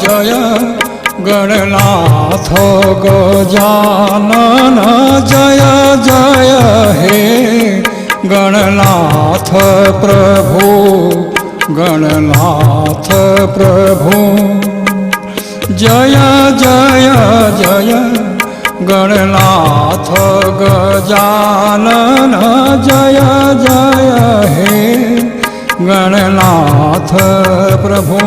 जय गणनाथ गजानन जय जय हे गणनाथ प्रभु गणनाथ प्रभु जय जय जय गणनाथ गजानन जय जय हे गणनाथ प्रभु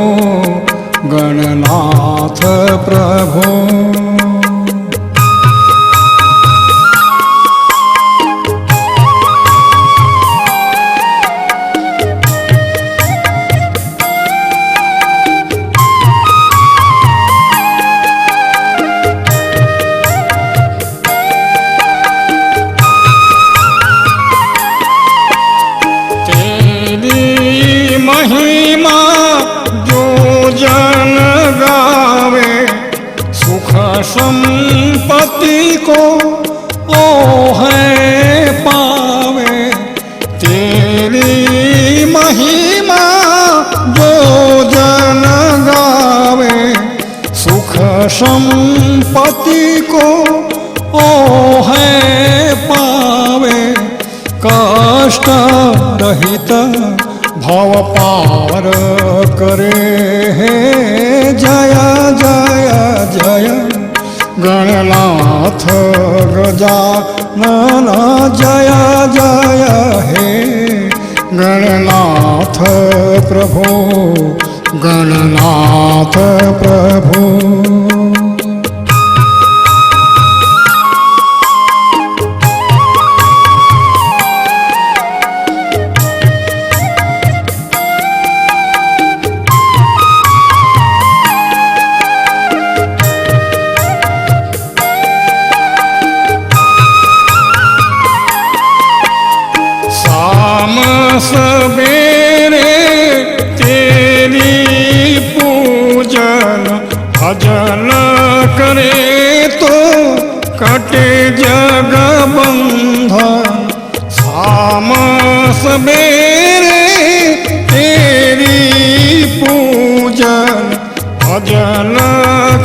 गणनाथ प्रभु महिमा जो जन गावे सुख संपत्ति को ओ है पावे। तेरी महिमा जो जन गावे सुख संपत्ति को ओ है पावे। कष्ट रहित भव पार करे हे जय जय जय गणनाथ गजानन जय जय हे गणनाथ प्रभु गणनाथ प्रभु। सवेरे तेरी पूजन भजन करे तो कटे जग बंधन। शाम सवेरे तेरी पूजन भजन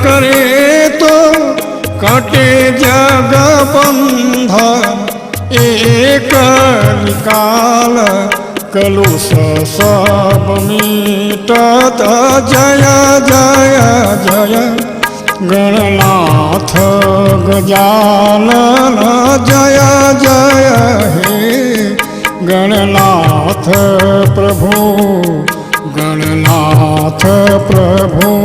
करे तो कटे जग बंधन। एक निकाल कलुष सब मीटत जय जय जय गणनाथ गजानन जय जय हे गणनाथ प्रभु गणनाथ प्रभु।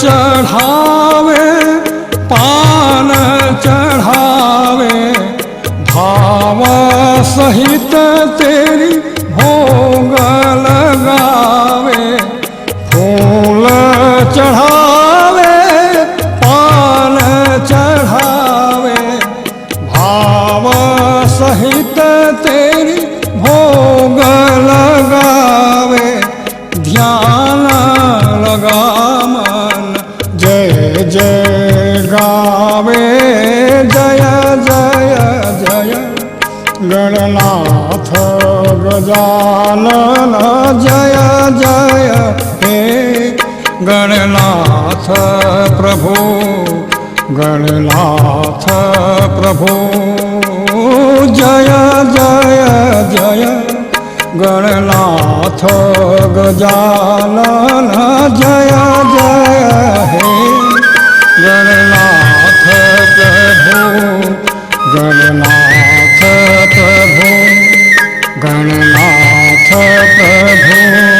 चढ़ावे पान चढ़ावे भाव सहित तेरी भोग लगावे। फूल चढ़ावे पान चढ़ावे भाव सहित तेरी भोग लगावे। ध्यान लगा जय जय गावे जय जय जय गणनाथ गजानन जय जय हे गणनाथ प्रभु गणनाथ प्रभु जय जय जय गणनाथ गजानन जय जय हे गणनाथ प्रभु गणनाथ प्रभु गणनाथ प्रभु।